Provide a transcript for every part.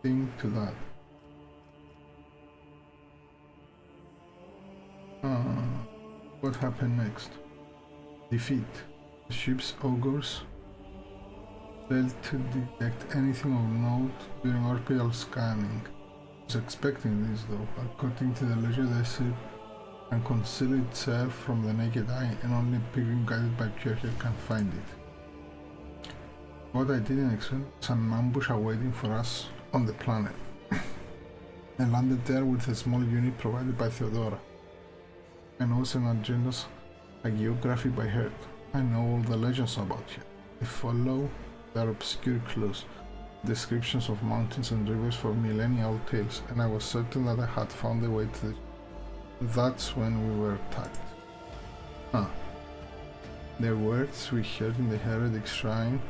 thing to that. What happened next? Defeat. The ship's augurs failed to detect anything of note during orbital scanning. I was expecting this though. According to the legend, the ship can conceal itself from the naked eye and only a pilgrim guided by pure hair can find it. What I didn't expect was an ambush awaiting for us on the planet. I landed there with a small unit provided by Theodora. I know some agendas like geography by heart. I know all the legends about here. I follow their obscure clues, descriptions of mountains and rivers for millennial tales, and I was certain that I had found a way to the... That's when we were attacked. The words we heard in the heretic shrine,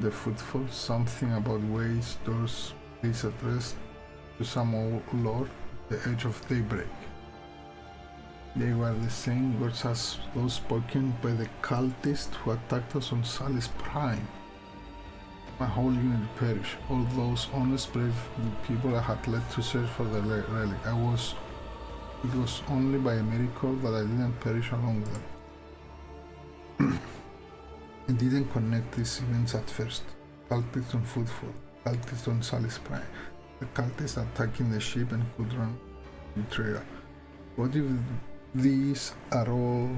the footfall, something about ways, doors, place addressed to some old lord, the edge of daybreak. They were the same words as those spoken by the cultist who attacked us on Sally's Prime. My whole unit perished. All those honest, brave people I had led to search for the relic. It was only by a miracle that I didn't perish along with them. I didn't connect these events at first. Cultists on footfall, cultists on Sally's Prime, the cultists attacking the ship and could run betrayal. What if these are all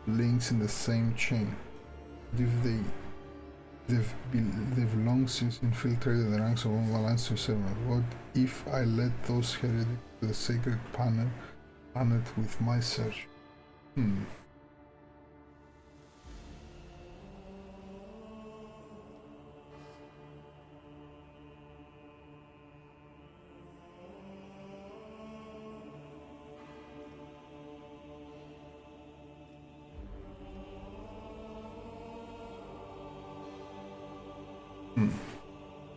links in the same chain? What if they've long since infiltrated the ranks of all the lands to servant? What if I led those heretics to the sacred planet with my search?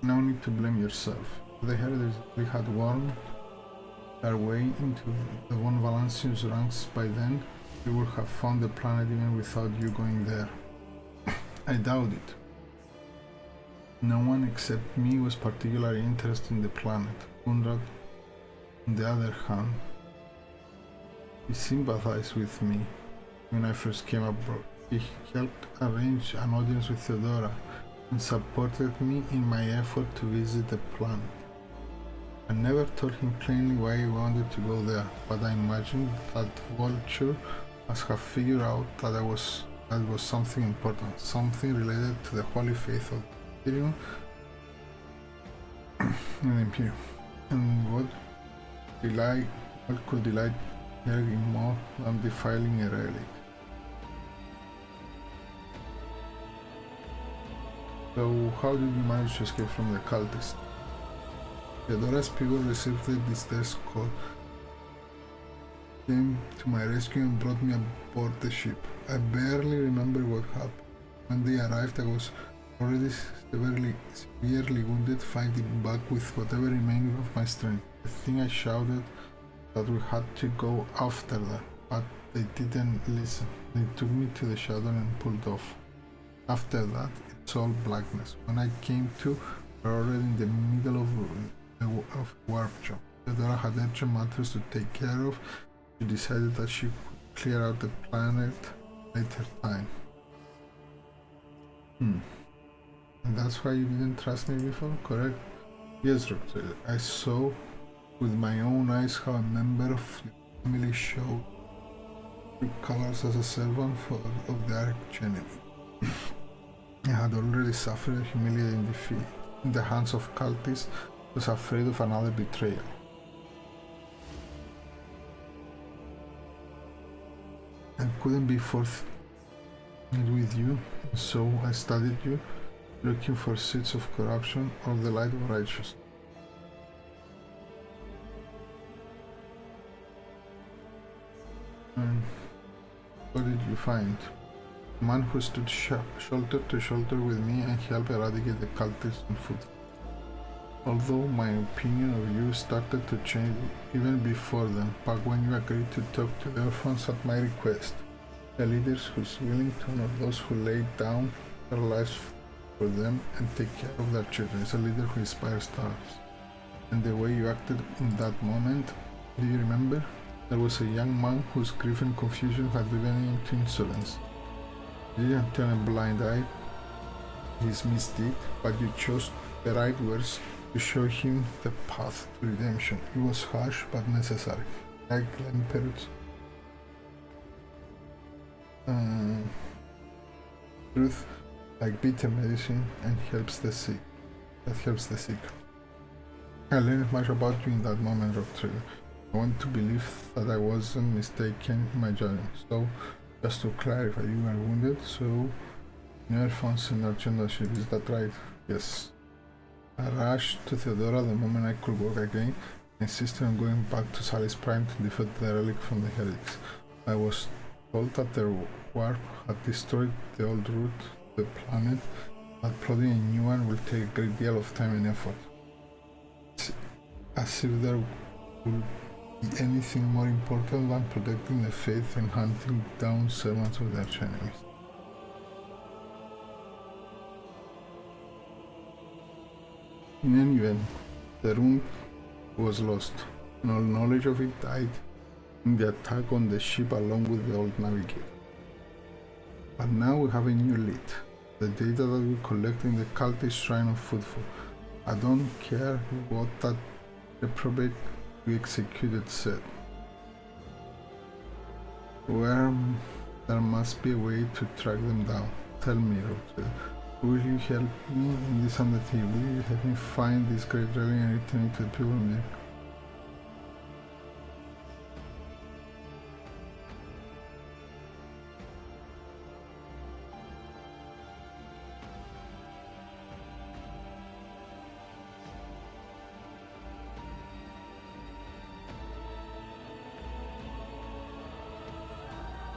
No need to blame yourself. The heretics had wormed their way into the Von Valancius ranks by then. We would have found the planet even without you going there. I doubt it. No one except me was particularly interested in the planet. Conrad, on the other hand, he sympathized with me when I first came abroad. He helped arrange an audience with Theodora and supported me in my effort to visit the planet. I never told him plainly why I wanted to go there, but I imagined that Vulture must have figured out that it was something important, something related to the holy faith of the Imperium and the Imperium. And what could delight her more than defiling a relic? So how did you manage to escape from the cultists? Theodora's people received the distress call, came to my rescue and brought me aboard the ship. I barely remember what happened. When they arrived, I was already severely wounded, fighting back with whatever remained of my strength. I think I shouted that we had to go after them, but they didn't listen. They took me to the shadow and pulled off. After that, it's all blackness. When I came to, we were already in the middle of warp jump. Theodora had urgent matters to take care of. She decided that she could clear out the planet later time. And that's why you didn't trust me before, correct? Yes, Doctor. I saw with my own eyes how a member of the family showed true colors as a servant of the archenemy. I had already suffered a humiliating defeat in the hands of cultists. Was afraid of another betrayal. I couldn't be forthright with you, so I studied you, looking for seeds of corruption or the light of righteousness. And what did you find? A man who stood shoulder to shoulder with me and helped eradicate the cultists on foot. Although my opinion of you started to change even before then, back when you agreed to talk to the orphans at my request. The leaders who's willing to honor those who lay down their lives for them and take care of their children is a leader who inspires others. and the way you acted in that moment. Do you remember? There was a young man whose grief and confusion had driven him to insolence. You didn't turn a blind eye to his misdeed, but you chose the right words to show him the path to redemption. It was harsh but necessary, like the Emperor's truth, like bitter medicine, and helps the sick. That helps the sick. I learned much about you in that moment, Rock Trader. I want to believe that I wasn't mistaken in my journey. So, just to clarify, you were wounded, so you never found our generalship, is that right? Yes. I rushed to Theodora the moment I could walk again, and insisted on going back to Sally's Prime to defeat the relic from the heretics. I was told that their warp had destroyed the old route to the planet, but plotting a new one will take a great deal of time and effort. As if there would be anything more important than protecting the faith and hunting down servants of their enemies. In any event, the room was lost, and all knowledge of it died in the attack on the ship along with the old navigator. But now we have a new lead, the data that we collect in the cultist Shrine of Footfall. I don't care what that reprobate we executed said. There must be a way to track them down. Tell me, Roger, will you help me in this undertaking? Will you help me find this great relic and return it to the people of America?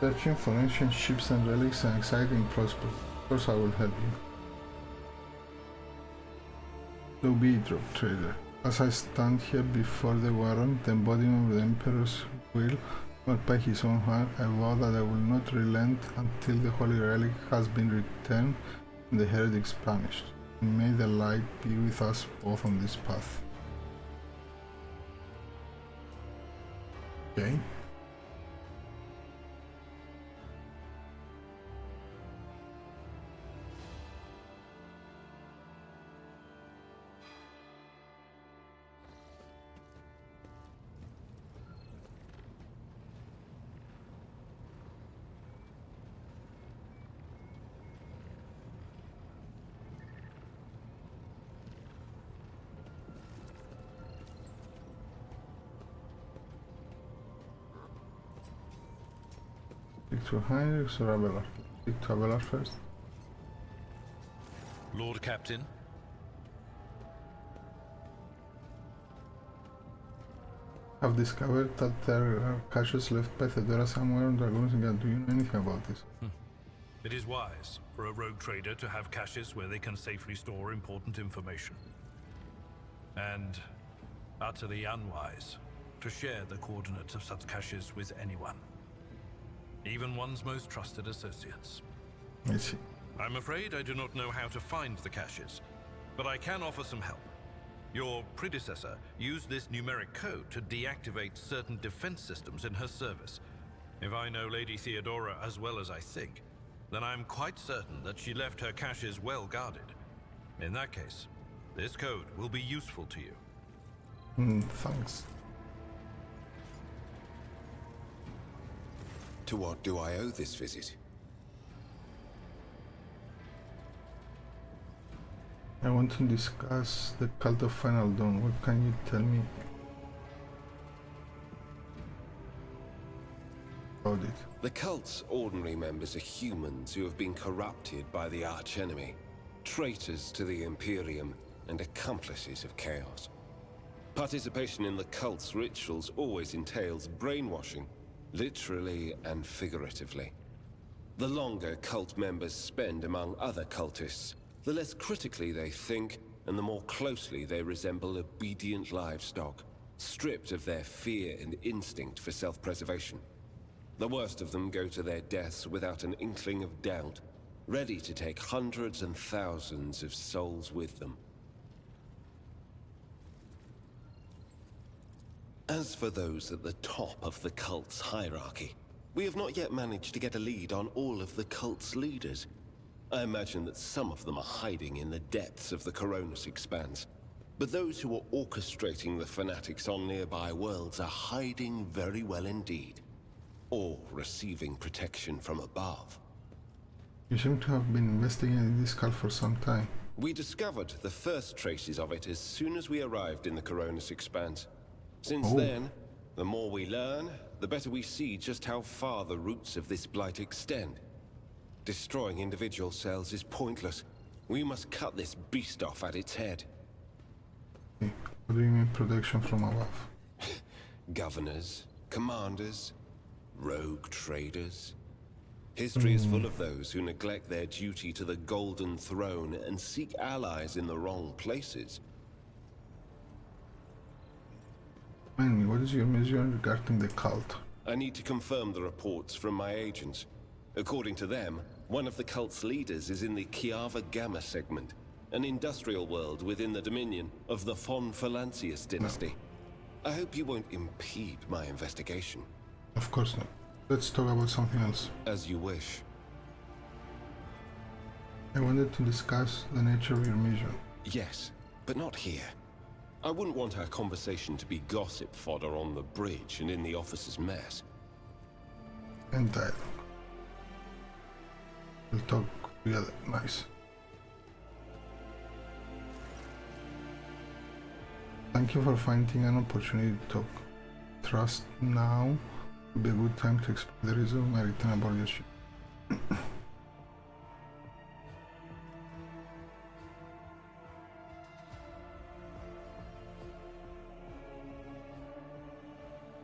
Searching for ancient ships and relics and exciting prospects. Of course I will help you. So be it, Rogue Trader. As I stand here before the warrant, the embodiment of the Emperor's will, not by his own hand, I vow that I will not relent until the Holy Relic has been returned and the heretics punished. And may the light be with us both on this path. Okay. Speak to Heinrich or Abelard? Speak to Abelard first. Lord Captain. I've discovered that there are caches left by Theodora somewhere on Dragoon's Gate. Do you know anything about this? It is wise for a rogue trader to have caches where they can safely store important information. And utterly unwise to share the coordinates of such caches with anyone. Even one's most trusted associates. I see. I'm afraid I do not know how to find the caches, but I can offer some help. Your predecessor used this numeric code to deactivate certain defense systems in her service. If I know Lady Theodora as well as I think, then I'm quite certain that she left her caches well guarded. In that case, this code will be useful to you. Thanks. To what do I owe this visit? I want to discuss the cult of Final Dawn. What can you tell me about it? The cult's ordinary members are humans who have been corrupted by the archenemy, traitors to the Imperium, and accomplices of chaos. Participation in the cult's rituals always entails brainwashing, literally and figuratively. The longer cult members spend among other cultists, the less critically they think, and the more closely they resemble obedient livestock, stripped of their fear and instinct for self-preservation. The worst of them go to their deaths without an inkling of doubt, ready to take hundreds and thousands of souls with them. As for those at the top of the cult's hierarchy, we have not yet managed to get a lead on all of the cult's leaders. I imagine that some of them are hiding in the depths of the Koronus Expanse. But those who are orchestrating the fanatics on nearby worlds are hiding very well indeed. Or receiving protection from above. You seem to have been investigating this cult for some time. We discovered the first traces of it as soon as we arrived in the Koronus Expanse. Since then, the more we learn, the better we see just how far the roots of this blight extend. Destroying individual cells is pointless. We must cut this beast off at its head. Okay. What do you mean protection from above? Governors, commanders, rogue traders. History is full of those who neglect their duty to the Golden Throne and seek allies in the wrong places. Remind me, what is your mission regarding the cult? I need to confirm the reports from my agents. According to them, one of the cult's leaders is in the Kiava Gamma segment, an industrial world within the dominion of the Von Valancius dynasty. I hope you won't impede my investigation. Of course not. Let's talk about something else. As you wish. I wanted to discuss the nature of your mission. Yes, but not here. I wouldn't want our conversation to be gossip fodder on the bridge and in the officer's mess. And dialogue. We'll talk together. Nice. Thank you for finding an opportunity to talk. Trust now would be a good time to explain the reason of my return aboard your ship.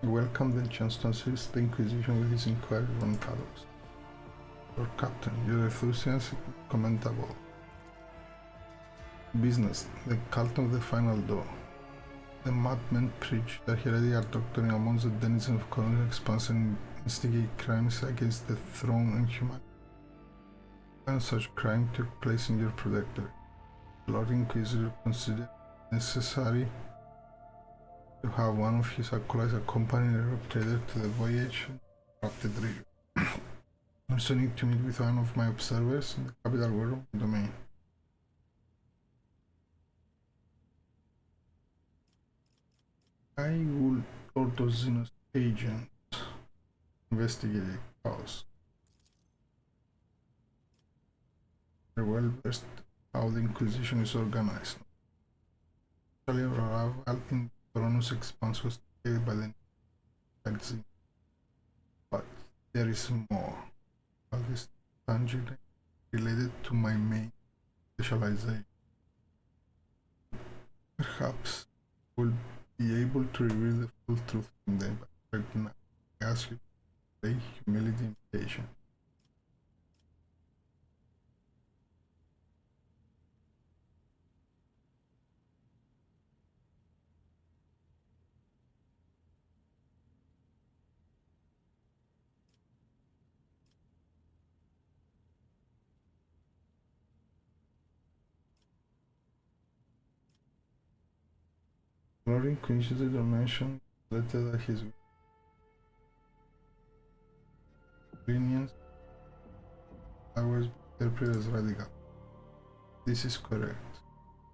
I welcome the chance to assist the Inquisition with his inquiry on Kalos. Lord Captain, your enthusiasm is commendable. Business, the cult of the final door. The madmen preach the heretical doctrine amongst the denizens of Koronus Expanse and instigate crimes against the throne and humanity. And such crime took place in your protectorate. Lord Inquisitor considered necessary to have one of his acolytes accompany the rogue trader to the voyage and corrupted region. I also need to meet with one of my observers in the capital world domain. I will order xenos agents investigate the cause. They're well versed how the Inquisition is organized. Actually, our arrival in Koronus Expanse was created by the xenos. But there is more. All this tangibly related to my main specialization. Perhaps we'll be able to reveal the full truth from them, but right now I ask you to play humility and patience. Lord Inquisitor mentioned later that his opinions were interpreted as radical. This is correct.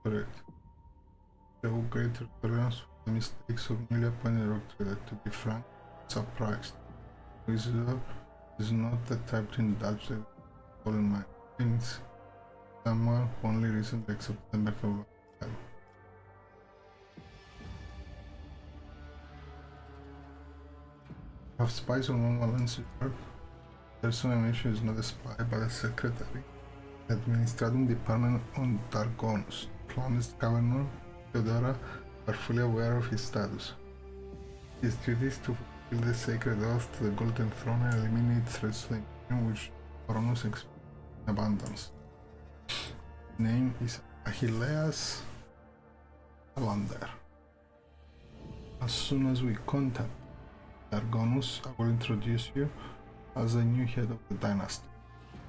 Show greater tolerance for the mistakes of newly appointed rogue trader. To be frank, surprised. Inquisitor is not the type to indulge the fallen mind. Means someone who only recently accepted the method of life. Have spies on one Valancius work. Person on issue is not a spy but a secretary. The administrative department on Dargonus. Planet's governor, Theodora, are fully aware of his status. His duty is to fulfill the sacred oath to the Golden Throne and eliminate threats to the Imperium which Koronus Expanse in abundance. His name is Achilleas Alander. As soon as we contact Argonus, I will introduce you as the new head of the dynasty.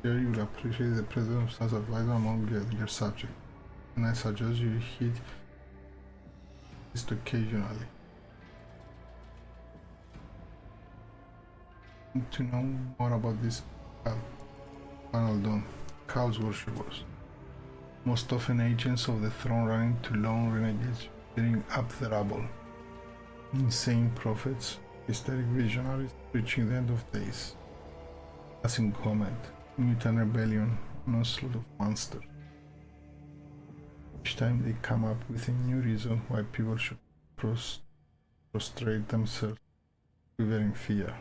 Here you will appreciate the presence of such advisor among your subjects, and I suggest you heed this occasionally. need to know more about this panel done. Chaos worshippers. Most often agents of the throne running to lone renegades clearing up the rubble. Insane prophets, hysteric visionaries reaching the end of days. Passing comet, mutant rebellion, an onslaught of monsters. Each time they come up with a new reason why people should prostrate themselves, quivering fear.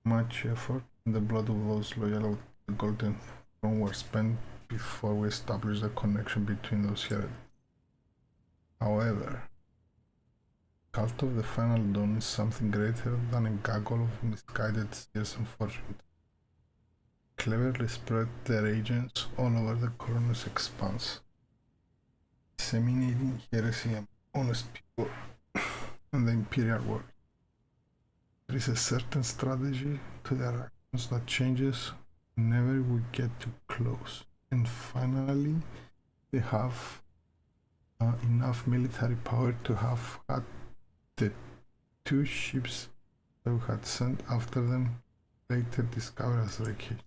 Much effort and the blood of those loyal to the Golden Throne were spent before we established the connection between those heretics. However, cult of the Final Dawn is something greater than a gaggle of misguided seers and fortunes. Cleverly spread their agents all over the Koronus Expanse, disseminating heresy among honest people and the Imperial world. There is a certain strategy to their actions that changes whenever we get too close. And finally, they have enough military power to have had the 2 ships that we had sent after them later discovered as wreckage.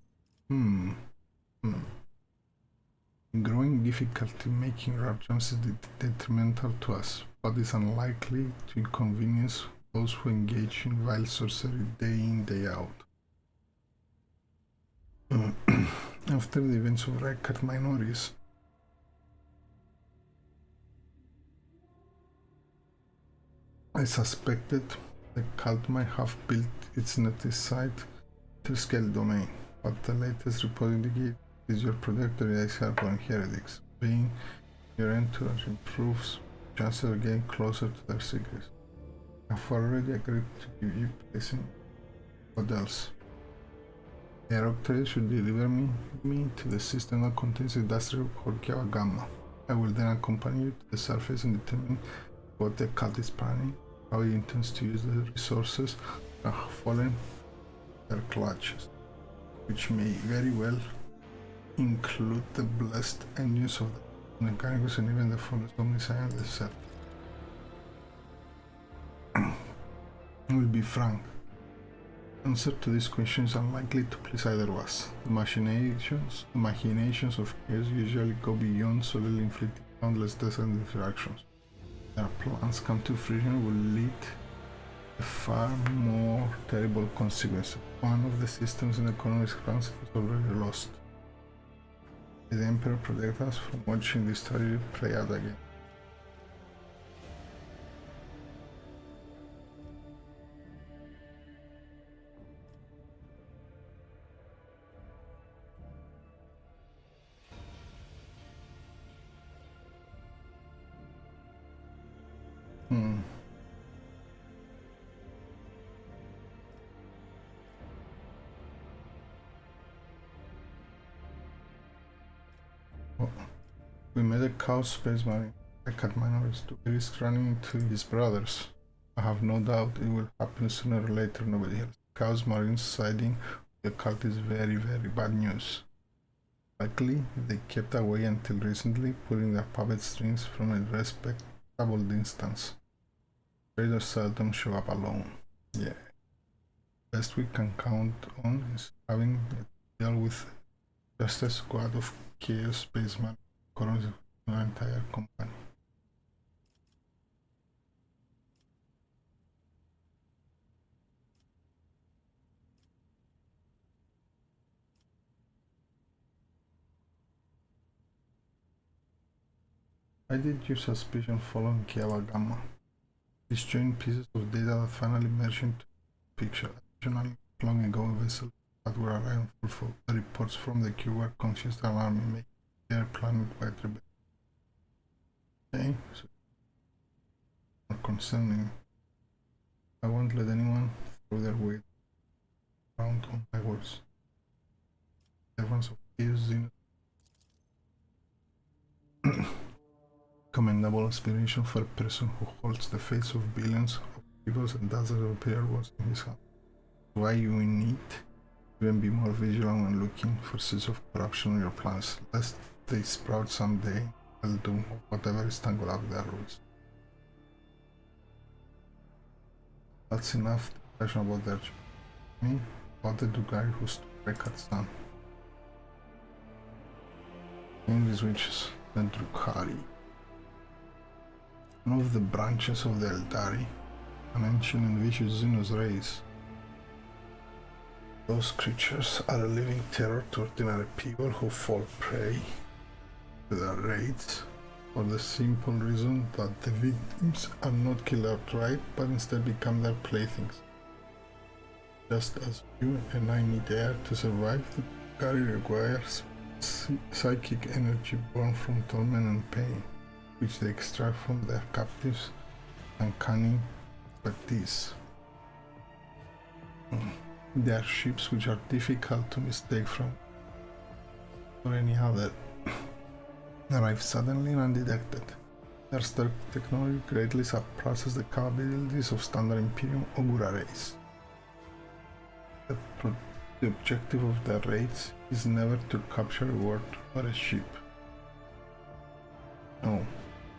Growing difficulty making route jumps is detrimental to us, but is unlikely to inconvenience those who engage in vile sorcery day in, day out. After the events of Record Minoris, I suspected the cult might have built its native site to scale domain, but the latest report indicates is your protector is hardborn heretics. Being your entourage improves chances of getting closer to their secrets. I've already agreed to give you placing. What else? The Archetype should deliver me to the system that contains the industrial core Gamma. I will then accompany you to the surface and determine what the cult is planning, how it intends to use the resources that have fallen their clutches, which may very well include the blessed engines of the Mechanicus and even the fullest Omniscient of the set. I will be frank. Answer to this question is unlikely to please either of us. The machinations of chaos usually go beyond solely inflicting countless deaths and destructions. Their plans come to fruition will lead to far more terrible consequences. One of the systems in the Koronus Expanse is already lost. May the Emperor protect us from watching this tragedy play out again. We met a Chaos Space Marine. I cut minors to risk running into his brothers. I have no doubt it will happen sooner or later, nobody else. Chaos Marines siding with the cult is very, very bad news. Luckily, they kept away until recently, pulling their puppet strings from a respectable distance. Raiders seldom show up alone. Yeah. Best we can count on is having to deal with just a squad of Chaos Space Marines. Koronus our entire company. I did use suspicion following Gamma. Disjoint pieces of data that finally merged into the picture. Additionally, long ago a vessel that were arriving full of the reports from the queue were confused an army making their planet-wide rebellion. Okay, so more concerning. I won't let anyone throw their weight around on my words. Servants of chaos, xenos. Commendable aspiration for a person who holds the face of billions of people and dozens of imperial wars in his hand. Why you need to even be more vigilant when looking for seeds of corruption in your plans, lest they sprout someday and doom of whatever is tangled up their roots. That's enough discussion about their job. me about the Dugari who stood back at sun. English witches, the Drukari. One of the branches of the Eldari, an ancient and vicious xenos race. Those creatures are a living terror to ordinary people who fall prey to their raids for the simple reason that the victims are not killed outright but instead become their playthings. Just as you and I need air to survive, the Drukari requires psychic energy born from torment and pain, which they extract from their captives and cunning expertise. They are ships which are difficult to mistake from or any other. Arrive suddenly and undetected. Their stealth technology greatly surpasses the capabilities of standard Imperium Ogura race. The objective of their raids is never to capture a ward or a ship. No,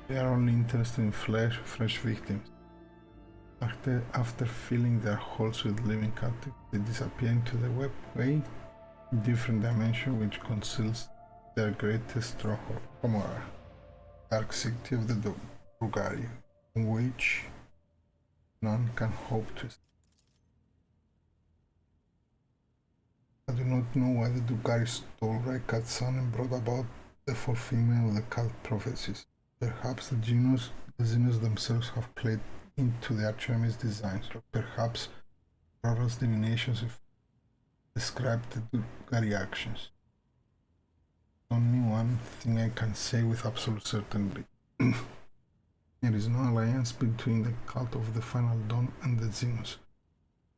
they are only interested in fresh victims. After filling their holes with living captives, they disappear into the webway, different dimension which conceals their greatest stronghold, Komora, dark city of the Drukari, in which none can hope to escape. I do not know why the Drukari stole Raikat's son and brought about the fulfillment of the cult prophecies. Perhaps the xenos themselves have played into the Archetype's designs, or perhaps Rara's divinations describe the Drukari actions. Only one thing I can say with absolute certainty. There is no alliance between the cult of the Final Dawn and the Xenos.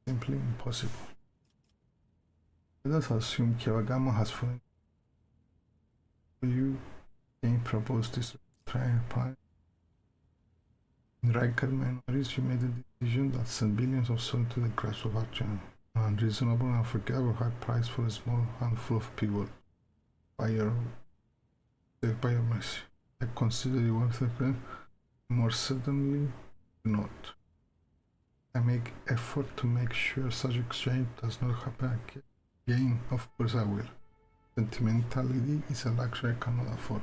Simply impossible. Let us assume Kiwagama has fallen. Will you propose this to try and plan? In Riker memories, you made a decision that sent billions of souls to the grasp of Archetype. An unreasonable and unforgettable high price for a small handful of people. By your mercy. I consider you worth it, more certainly not. I make effort to make sure such exchange does not happen again. Of course I will. Sentimentality is a luxury I cannot afford.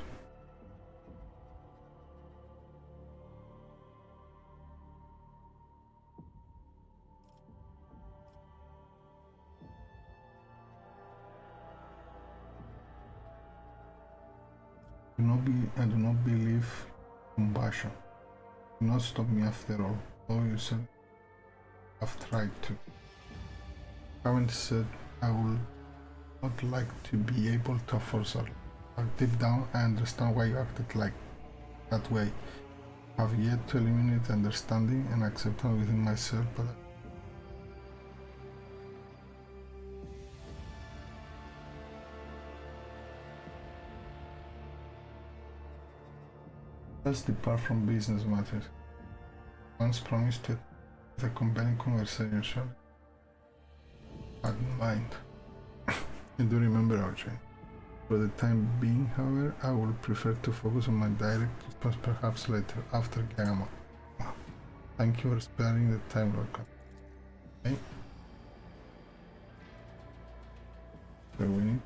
I do not believe compassion. Do not stop me after all, though you said I've tried to. Haven't said I would not like to be able to afford her. But deep down I understand why you acted like that way. I have yet to eliminate understanding and acceptance within myself, but let's depart from business matters. Once promised to have a compelling conversation. Had in mind. I do remember our change. For the time being, however, I would prefer to focus on my direct response perhaps later, after Gagama. Thank you for sparing the time, Lord. Okay. So we need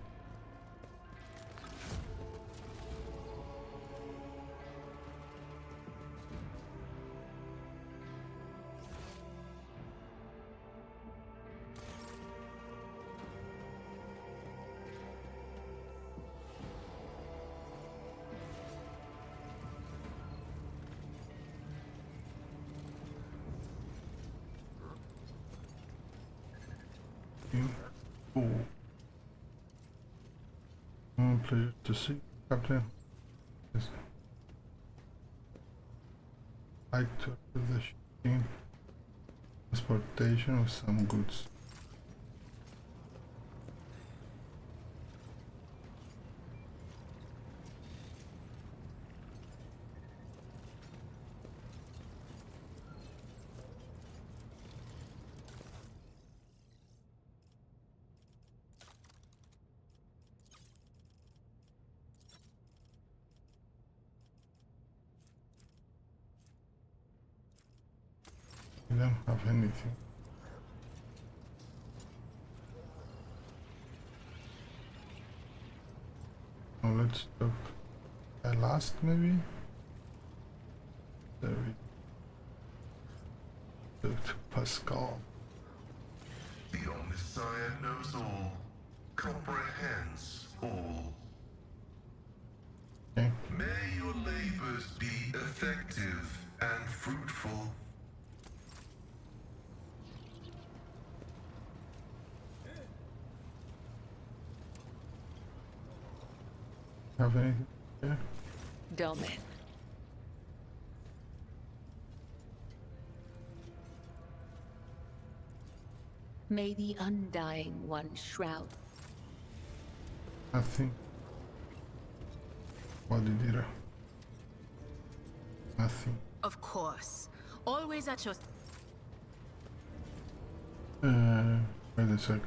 pleasure to see you, Captain. Yes. I'd like to order the shipping transportation of some goods. I don't have anything. Now let's talk last maybe. There we talk to Pascal. The Omniscient knows all, comprehends all. Okay. May your labors be effective and fruitful. Have anything here? Domain. May the Undying One shroud. Nothing. What did you do? Nothing. Of course. Always at your... Wait a sec.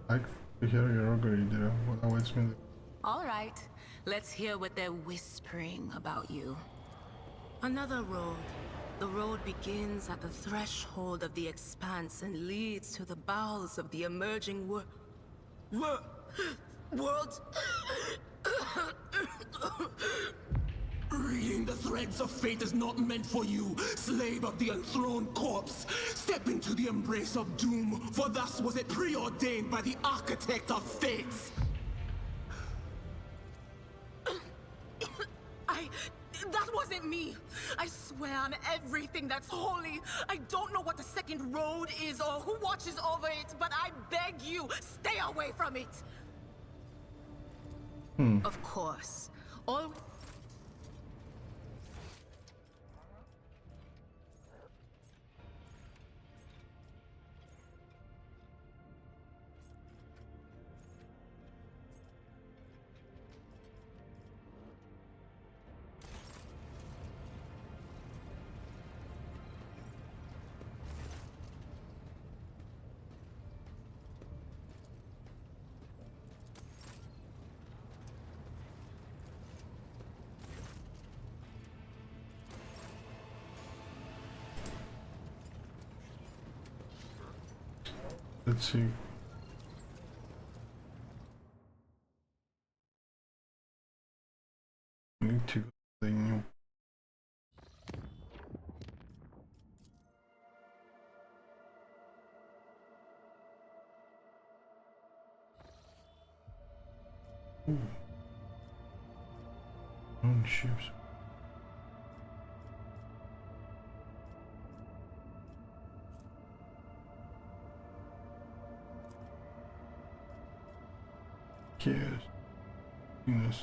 I can hear your augury there. What awaits me? All right. Let's hear what they're whispering about you. Another road. The road begins at the threshold of the Expanse and leads to the bowels of the emerging world. Reading the threads of fate is not meant for you, slave of the enthroned corpse. Step into the embrace of doom, for thus was it preordained by the architect of fates. That wasn't me! I swear on everything that's holy. I don't know what the second road is or who watches over it, but I beg you, stay away from it! Of course. Let's see. Need to go to the new. Ooh. Own ships. Yes. Xenos.